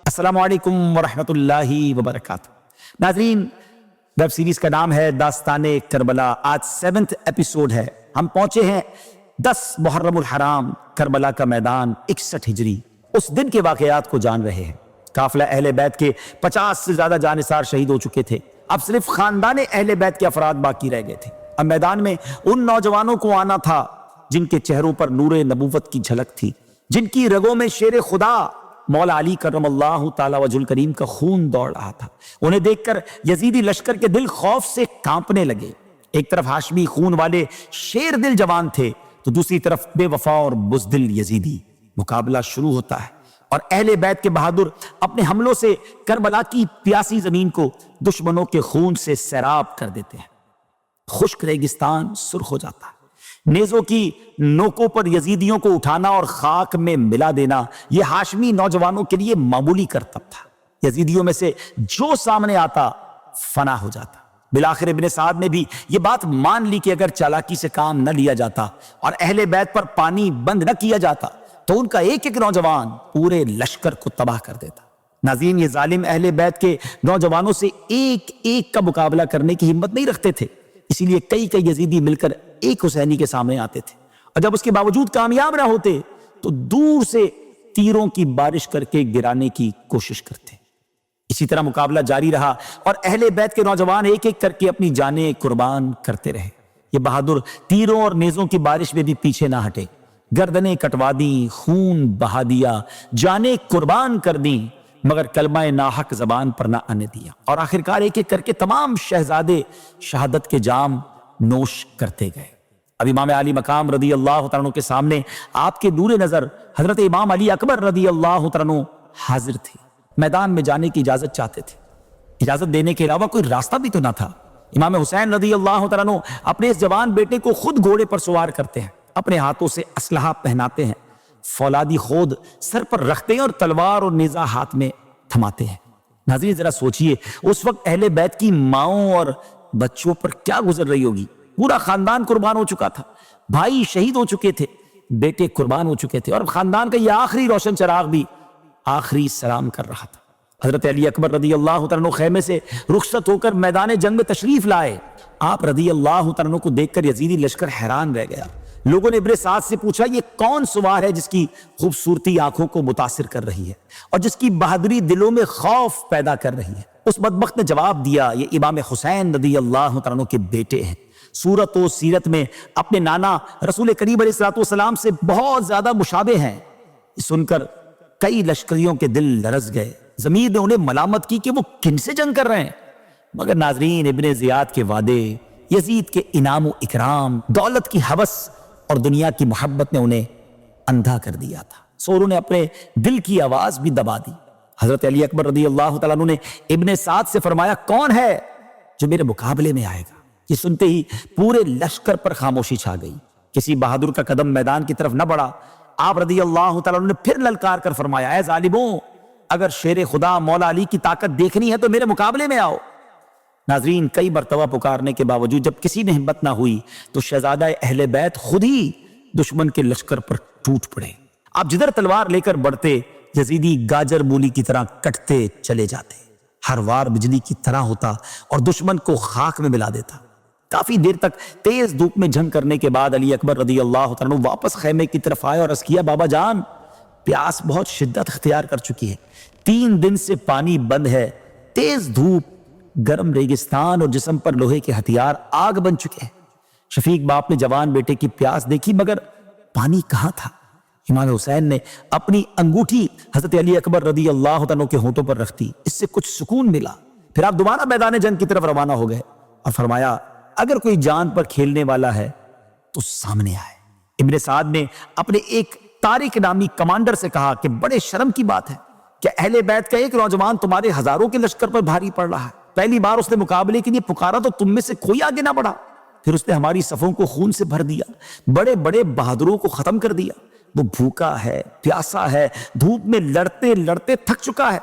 السلام علیکم ورحمۃ اللہ وبرکاتہ۔ ناظرین، ویب سیریز کا نام ہے داستان کربلا۔ آج 7واں ایپیسوڈ ہے۔ ہم پہنچے ہیں 10 محرم الحرام، کربلا کا میدان، 61 ہجری۔ اس دن کے واقعات کو جان رہے ہیں۔ قافلہ اہل بیت کے 50 سے زیادہ جانثار شہید ہو چکے تھے۔ اب صرف خاندان اہل بیت کے افراد باقی رہ گئے تھے۔ اب میدان میں ان نوجوانوں کو آنا تھا جن کے چہروں پر نور نبوت کی جھلک تھی، جن کی رگوں میں شیر خدا مولا علی کرم اللہ تعالی وجہ الکریم کا خون دوڑ رہا تھا۔ انہیں دیکھ کر یزیدی لشکر کے دل خوف سے کانپنے لگے۔ ایک طرف ہاشمی خون والے شیر دل جوان تھے تو دوسری طرف بے وفا اور بزدل یزیدی۔ مقابلہ شروع ہوتا ہے اور اہل بیت کے بہادر اپنے حملوں سے کربلا کی پیاسی زمین کو دشمنوں کے خون سے سیراب کر دیتے ہیں۔ خشک ریگستان سرخ ہو جاتا ہے۔ نیزوں کی نوکوں پر یزیدیوں کو اٹھانا اور خاک میں ملا دینا یہ ہاشمی نوجوانوں کے لیے معمولی کرتب تھا۔ یزیدیوں میں سے جو سامنے آتا فنا ہو جاتا۔ بالآخر ابن سعد نے بھی یہ بات مان لی کہ اگر چالاکی سے کام نہ لیا جاتا اور اہل بیت پر پانی بند نہ کیا جاتا تو ان کا ایک ایک نوجوان پورے لشکر کو تباہ کر دیتا۔ ناظرین، یہ ظالم اہل بیت کے نوجوانوں سے ایک ایک کا مقابلہ کرنے کی ہمت نہیں رکھتے تھے، اسی لیے کئی یزیدی مل کر ایک حسینی کے سامنے آتے تھے، اور جب اس کے باوجود کامیاب نہ ہوتے تو دور سے تیروں کی بارش کر کے گرانے کی کوشش کرتے۔ اسی طرح مقابلہ جاری رہا اور اہل بیت کے نوجوان ایک ایک کر کے اپنی جانیں قربان کرتے رہے۔ یہ بہادر تیروں اور نیزوں کی بارش میں بھی پیچھے نہ ہٹے، گردنیں کٹوا دیں، خون بہا دیا، جانیں قربان کر دیں، مگر کلمہ ناحق زبان پر نہ آنے دیا، اور آخرکار ایک ایک کر کے تمام شہزادے شہادت کے جام نوش کرتے گئے۔ اب امام علی مقام رضی اللہ تعالیٰ عنہ کے سامنے آپ کے نور نظر حضرت امام علی اکبر رضی اللہ تعالیٰ عنہ حاضر تھے۔ میدان میں جانے کی اجازت چاہتے تھے۔ اجازت دینے کے علاوہ کوئی راستہ بھی تو نہ تھا۔ امام حسین رضی اللہ تعالیٰ عنہ اپنے اس جوان بیٹے کو خود گھوڑے پر سوار کرتے ہیں، اپنے ہاتھوں سے اسلحہ پہناتے ہیں، فولادی خود سر پر رکھتے ہیں اور تلوار اور نیزہ ہاتھ میں تھماتے ہیں۔ ناظرین، ذرا سوچئے اس وقت اہل بیت کی ماؤں اور بچوں پر کیا گزر رہی ہوگی۔ پورا خاندان قربان ہو چکا تھا، بھائی شہید ہو چکے تھے، بیٹے قربان ہو چکے تھے، اور خاندان کا یہ آخری روشن چراغ بھی آخری سلام کر رہا تھا۔ حضرت علی اکبر رضی اللہ تعالیٰ عنہ خیمے سے رخصت ہو کر میدان جنگ میں تشریف لائے۔ آپ رضی اللہ تعالیٰ عنہ کو دیکھ کر یزیدی لشکر حیران رہ گیا۔ لوگوں نے ابن سعد سے پوچھا، یہ کون سوار ہے جس کی خوبصورتی آنکھوں کو متاثر کر رہی ہے اور جس کی بہادری دلوں میں خوف پیدا کر رہی ہے؟ اس بدبخت نے جواب دیا، یہ امام حسین رضی اللہ تعالیٰ عنہ کے بیٹے ہیں، صورت و سیرت میں اپنے نانا رسول کریم علیہ السلام سے بہت زیادہ مشابہ ہیں۔ سن کر کئی لشکریوں کے دل لرز گئے۔ ضمیر نے انہیں ملامت کی کہ وہ کن سے جنگ کر رہے ہیں، مگر ناظرین، ابن زیاد کے وعدے، یزید کے انعام و اکرام، دولت کی ہوس اور دنیا کی محبت نے انہیں اندھا کر دیا تھا، سو انہوں نے اپنے دل کی آواز بھی دبا دی۔ حضرت علی اکبر رضی اللہ تعالیٰ عنہ نے ابن سعد سے فرمایا، کون ہے جو میرے مقابلے میں آئے گا؟ یہ سنتے ہی پورے لشکر پر خاموشی چھا گئی۔ کسی بہادر کا قدم میدان کی طرف نہ بڑھا۔ آپ رضی اللہ تعالیٰ عنہ نے پھر للکار کر فرمایا، اے ظالموں، اگر شیر خدا مولا علی کی طاقت دیکھنی ہے تو میرے مقابلے میں آؤ۔ ناظرین، کئی مرتبہ پکارنے کے باوجود جب کسی میں ہمت نہ ہوئی تو شہزادہ اہل بیت خود ہی دشمن کے لشکر پر ٹوٹ پڑے۔ آپ جدھر تلوار لے کر بڑھتے، یزیدی گاجر مولی کی طرح کٹتے چلے جاتے، ہر وار بجلی کی طرح ہوتا اور دشمن کو خاک میں ملا دیتا۔ کافی دیر تک تیز دھوپ میں جنگ کرنے کے بعد علی اکبر رضی اللہ تعالیٰ عنہ واپس خیمے کی طرف آئے اور عرض کیا، بابا جان، پیاس بہت شدت اختیار کر چکی ہے، 3 دن سے پانی بند ہے، تیز دھوپ، گرم ریگستان اور جسم پر لوہے کے ہتھیار آگ بن چکے ہیں۔ شفیق باپ نے جوان بیٹے کی پیاس دیکھی مگر پانی کہاں تھا۔ امام حسین نے اپنی انگوٹھی حضرت علی اکبر رضی اللہ عنہ کے ہونٹوں پر رکھ دی، اس سے کچھ سکون ملا۔ پھر آپ دوبارہ میدان جنگ کی طرف روانہ ہو گئے اور فرمایا، اگر کوئی جان پر کھیلنے والا ہے تو سامنے آئے۔ ابن سعد نے اپنے ایک طارق نامی کمانڈر سے کہا کہ بڑے شرم کی بات ہے کہ اہل بیت کا ایک نوجوان تمہارے ہزاروں کے لشکر پر بھاری پڑ رہا ہے۔ پہلی بار اس نے مقابلے کے لیے پکارا تو تم میں سے کوئی آگے نہ بڑھا، پھر اس نے ہماری صفوں کو خون سے بھر دیا، بڑے بڑے بہادروں کو ختم کر دیا۔ وہ بھوکا ہے، پیاسا ہے، دھوپ میں لڑتے لڑتے تھک چکا ہے،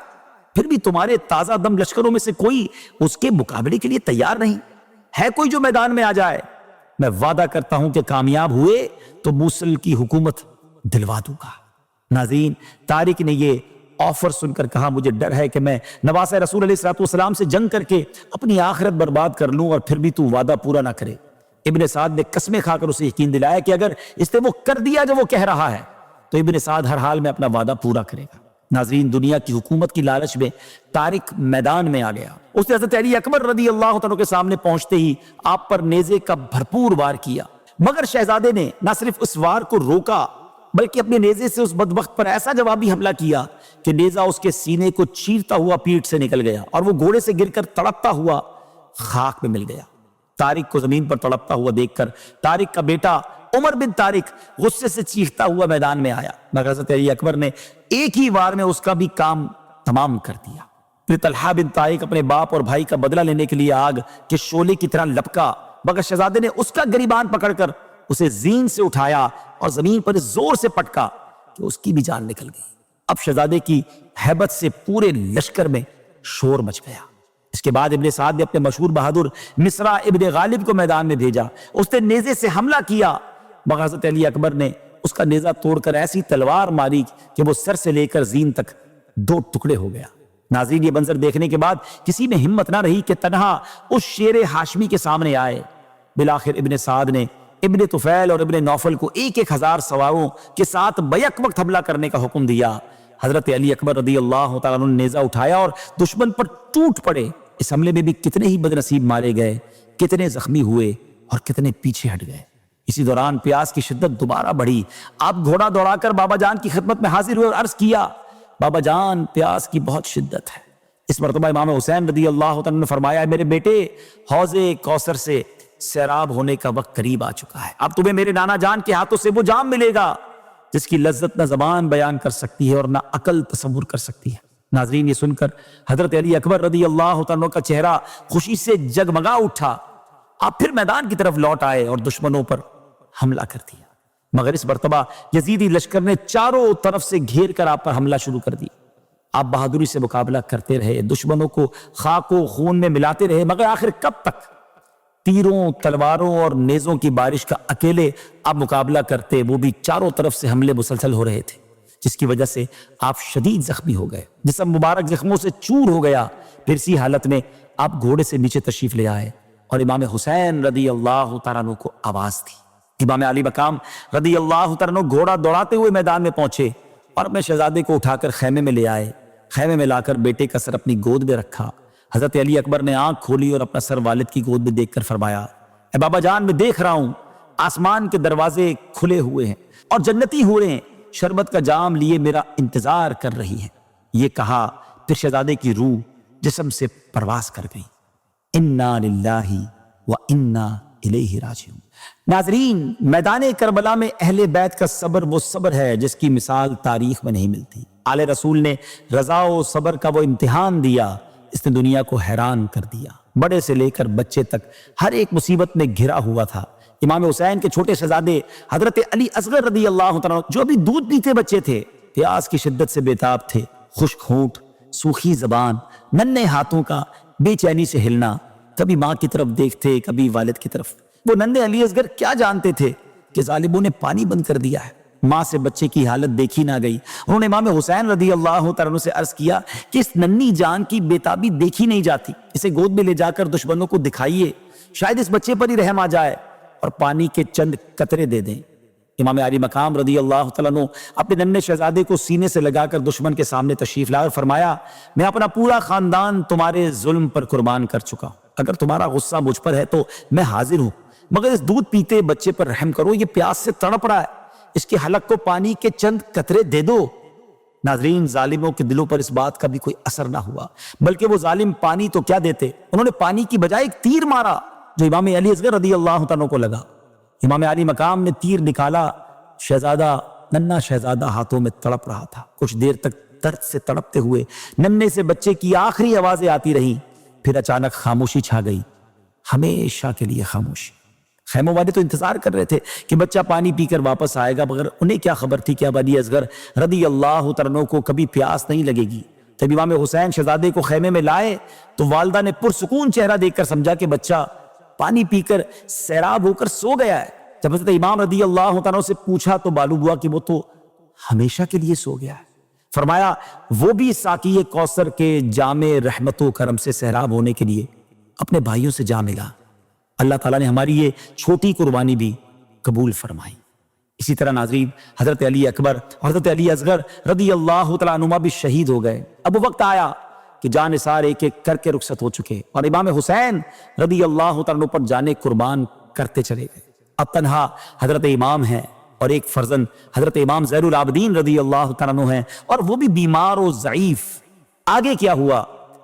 پھر بھی تمہارے تازہ دم لشکروں میں سے کوئی اس کے مقابلے کے لیے تیار نہیں ہے۔ کوئی جو میدان میں آ جائے، میں وعدہ کرتا ہوں کہ کامیاب ہوئے تو موصل کی حکومت دلوا دوں گا۔ ناظرین، طارق نے یہ آفر سن کر کہا مجھے ڈر ہے کہ میں نواسۂ رسول علیہ الصلوۃ والسلام سے جنگ کر کے اپنی آخرت برباد کر لوں اور پھر بھی تو وعدہ پورا نہ کرے۔ ابن سعد نے قسمیں کھا کر اسے یقین دلایا کہ اگر اس نے وہ کر دیا جو وہ کہہ رہا ہے تو ابن سعد ہر حال میں اپنا وعدہ پورا کرے گا۔ ناظرین، دنیا کی حکومت کی لالچ میں طارق میدان میں آ گیا۔ اس نے حضرت علی اکبر رضی اللہ تعالیٰ کے سامنے پہنچتے ہی آپ پر نیزے کا بھرپور وار کیا، مگر شہزادے نے نہ صرف اس وار کو روکا بلکہ اپنے نیزے سے اس بدبخت پر ایسا جوابی حملہ کیا کہ نیزہ اس کے سینے کو چیرتا ہوا پیٹھ سے نکل گیا اور وہ گھوڑے سے گر کر تڑپتا ہوا خاک میں مل گیا۔ طارق کو زمین پر تڑپتا ہوا دیکھ کر طارق کا بیٹا عمر بن طارق غصے سے چیختا ہوا میدان میں آیا، مگر حضرت علی اکبر نے ایک ہی وار میں اس کا بھی کام تمام کر دیا۔ پھر طلحہ بن طارق اپنے باپ اور بھائی کا بدلہ لینے کے لیے آگ کے شعلے کی طرح لپکا، مگر شہزادے نے اس کا گریبان پکڑ کر اسے زین سے اٹھایا اور زمین پر زور سے پٹکا کہ اس کی بھی جان نکل گئی۔ اب شہزادے کی ہیبت سے پورے لشکر میں شور مچ گیا۔ اس کے بعد ابن سعد نے اپنے مشہور بہادر مصرع ابن غالب کو میدان میں بھیجا۔ اس نے نیزے سے حملہ کیا، مگر حضرت علی اکبر نے اس کا نیزہ توڑ کر ایسی تلوار ماری کہ وہ سر سے لے کر زین تک 2 ٹکڑے ہو گیا۔ ناظرین، یہ منظر دیکھنے کے بعد کسی میں ہمت نہ رہی کہ تنہا اس شیر ہاشمی کے سامنے آئے۔ بالآخر ابن سعد نے ابن طفیل اور ابن نوفل کو 1,000 سواروں کے ساتھ بیک وقت حملہ کرنے کا حکم دیا۔ حضرت علی اکبر رضی اللہ تعالیٰ عنہ نے نیزہ اٹھایا اور دشمن پر ٹوٹ پڑے۔ اس حملے میں بھی کتنے ہی بدنصیب مارے گئے، کتنے زخمی ہوئے اور کتنے پیچھے ہٹ گئے۔ اسی دوران پیاس کی شدت دوبارہ بڑھی۔ آپ گھوڑا دوڑا کر بابا جان کی خدمت میں حاضر ہوئے اور عرض کیا، بابا جان، پیاس کی بہت شدت ہے۔ اس مرتبہ امام حسین رضی اللہ عنہ نے فرمایا، میرے بیٹے، حوض کوثر سے سیراب ہونے کا وقت قریب آ چکا ہے۔ اب تمہیں میرے نانا جان کے ہاتھوں سے وہ جام ملے گا جس کی لذت نہ زبان بیان کر سکتی ہے اور نہ عقل تصور کر سکتی ہے۔ ناظرین، یہ سن کر حضرت علی اکبر رضی اللہ عنہ کا چہرہ خوشی سے جگمگا اٹھا۔ آپ پھر میدان کی طرف لوٹ آئے اور دشمنوں پر حملہ کر دیا، مگر اس مرتبہ یزیدی لشکر نے چاروں طرف سے گھیر کر آپ پر حملہ شروع کر دی۔ آپ بہادری سے مقابلہ کرتے رہے، دشمنوں کو خاک و خون میں ملاتے رہے، مگر آخر کب تک تیروں، تلواروں اور نیزوں کی بارش کا اکیلے آپ مقابلہ کرتے؟ وہ بھی چاروں طرف سے حملے مسلسل ہو رہے تھے، جس کی وجہ سے آپ شدید زخمی ہو گئے، جسم مبارک زخموں سے چور ہو گیا۔ پھر اسی حالت میں آپ گھوڑے سے نیچے تشریف لے آئے اور امام حسین رضی اللہ تعالیٰ عنہ کو آواز دی۔ امام علی مقام رضی اللہ تعالیٰ عنہ گھوڑا دوڑاتے ہوئے میدان میں پہنچے اور اپنے شہزادے کو اٹھا کر خیمے میں لے آئے۔ خیمے میں لا کر بیٹے کا سر اپنی گود میں رکھا۔ حضرت علی اکبر نے آنکھ کھولی اور اپنا سر والد کی گود میں دیکھ کر فرمایا، اے بابا جان، میں دیکھ رہا ہوں آسمان کے دروازے کھلے ہوئے ہیں اور جنتی ہو رہے ہیں شربت کا جام لیے میرا انتظار کر رہی ہیں۔ یہ کہا، پھر شہزادے کی روح جسم سے پرواز کر گئی۔ انا للہ و انا الیہ راجعون۔ ناظرین، میدان کربلا میں اہل بیت کا صبر وہ صبر ہے جس کی مثال تاریخ میں نہیں ملتی۔ آل رسول نے رضا و صبر کا وہ امتحان دیا، اس نے دنیا کو حیران کر دیا۔ بڑے سے لے کر بچے تک ہر ایک مصیبت میں گھرا ہوا تھا۔ امام حسین کے چھوٹے شہزادے حضرت علی اصغر رضی اللہ تعالیٰ جو ابھی دودھ پیتے بچے تھے، پیاس کی شدت سے بےتاب تھے۔ خشک ہونٹ، سوکھی زبان، ننھے ہاتھوں کا بے چینی سے ہلنا، کبھی ماں کی طرف دیکھتے کبھی والد کی طرف۔ وہ ننھے علی اصغر کیا جانتے تھے کہ ظالموں نے پانی بند کر دیا ہے۔ ماں سے بچے کی حالت دیکھی نہ گئی۔ انہوں نے امام حسین رضی اللہ تعالیٰ عنہ سے عرض کیا کہ اس ننھی جان کی بےتابی دیکھی نہیں جاتی، اسے گود میں لے جا کر دشمنوں کو دکھائیے، شاید اس بچے پر ہی رحم آ جائے اور پانی کے چند قطرے دے دیں۔ امام علی مقام رضی اللہ تعالیٰ عنہ اپنے ننھے شہزادے کو سینے سے لگا کر دشمن کے سامنے تشریف لائے اور فرمایا، میں اپنا پورا خاندان تمہارے ظلم پر قربان کر چکا ہوں، اگر تمہارا غصہ مجھ پر ہے تو میں حاضر ہوں، مگر اس دودھ پیتے بچے پر رحم کرو، یہ پیاس سے تڑپ رہا ہے، اس کے حلق کو پانی کے چند قطرے دے دو۔ ناظرین، ظالموں کے دلوں پر اس بات کا بھی کوئی اثر نہ ہوا، بلکہ وہ ظالم پانی تو کیا دیتے، انہوں نے پانی کی بجائے ایک تیر مارا جو امام علی اصغر رضی اللہ عنہ کو لگا۔ امام علی مقام نے تیر نکالا، ننھا شہزادہ ہاتھوں میں تڑپ رہا تھا۔ کچھ دیر تک درد سے تڑپتے ہوئے ننھے سے بچے کی آخری آوازیں آتی رہیں، پھر اچانک خاموشی چھا گئی، ہمیشہ کے لیے خاموشی۔ خیموں والے تو انتظار کر رہے تھے کہ بچہ پانی پی کر واپس آئے گا، مگر انہیں کیا خبر تھی کہ اب علی اصغر رضی اللہ تعالیٰ عنہ کو کبھی پیاس نہیں لگے گی۔ جب امام حسین شہزادے کو خیمے میں لائے تو والدہ نے پرسکون چہرہ دیکھ کر سمجھا کہ بچہ پانی پی کر سیراب ہو کر سو گیا ہے۔ جب حضرت امام رضی اللہ تعالیٰ عنہ سے پوچھا تو معلوم ہوا کہ وہ تو ہمیشہ کے لیے سو گیا ہے۔ فرمایا وہ بھی ساقی کوثر کے جام رحمت و کرم سے سیراب ہونے کے لیے اپنے بھائیوں سے جا ملا۔ اللہ تعالیٰ نے ہماری یہ چھوٹی قربانی بھی قبول فرمائی۔ اسی طرح ناظرین حضرت علی اکبر اور حضرت علی اصغر رضی اللہ تعالیٰ عنہما بھی شہید ہو گئے۔ اب وہ وقت آیا کہ جان نثار ایک ایک کر کے رخصت ہو چکے اور امام حسین رضی اللہ تعالیٰ عنہ پر جانے قربان کرتے چلے گئے۔ اب تنہا حضرت امام ہیں اور ایک فرزند حضرت امام زین العابدین رضی اللہ تعالیٰ عنہ ہیں، اور وہ بھی بیمار و ضعیف۔ آگے کیا ہوا،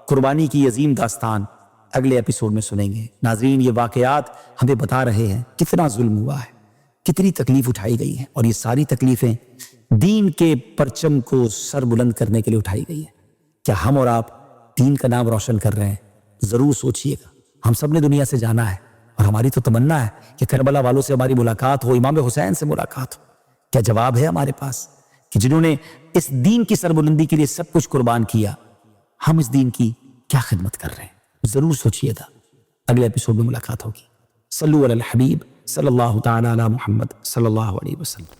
قربانی کی عظیم داستان اگلے ایپیسوڈ میں سنیں گے۔ ناظرین یہ واقعات ہمیں بتا رہے ہیں کتنا ظلم ہوا ہے، کتنی تکلیف اٹھائی گئی ہے، اور یہ ساری تکلیفیں دین کے پرچم کو سر بلند کرنے کے لیے اٹھائی گئی ہیں۔ کیا ہم اور آپ دین کا نام روشن کر رہے ہیں؟ ضرور سوچئے گا۔ ہم سب نے دنیا سے جانا ہے، اور ہماری تو تمنا ہے کہ کربلا والوں سے ہماری ملاقات ہو، امام حسین سے ملاقات ہو۔ کیا جواب ہے ہمارے پاس کہ جنہوں نے اس دین کی سربلندی کے لیے سب کچھ قربان کیا، ہم اس دین کی کیا خدمت کر رہے ہیں؟ ضرور سوچئے گا۔ اگلے ایپیسوڈ میں ملاقات ہوگی۔ صلو علی الحبیب صلی اللہ تعالی علی محمد صلی اللہ علیہ وسلم۔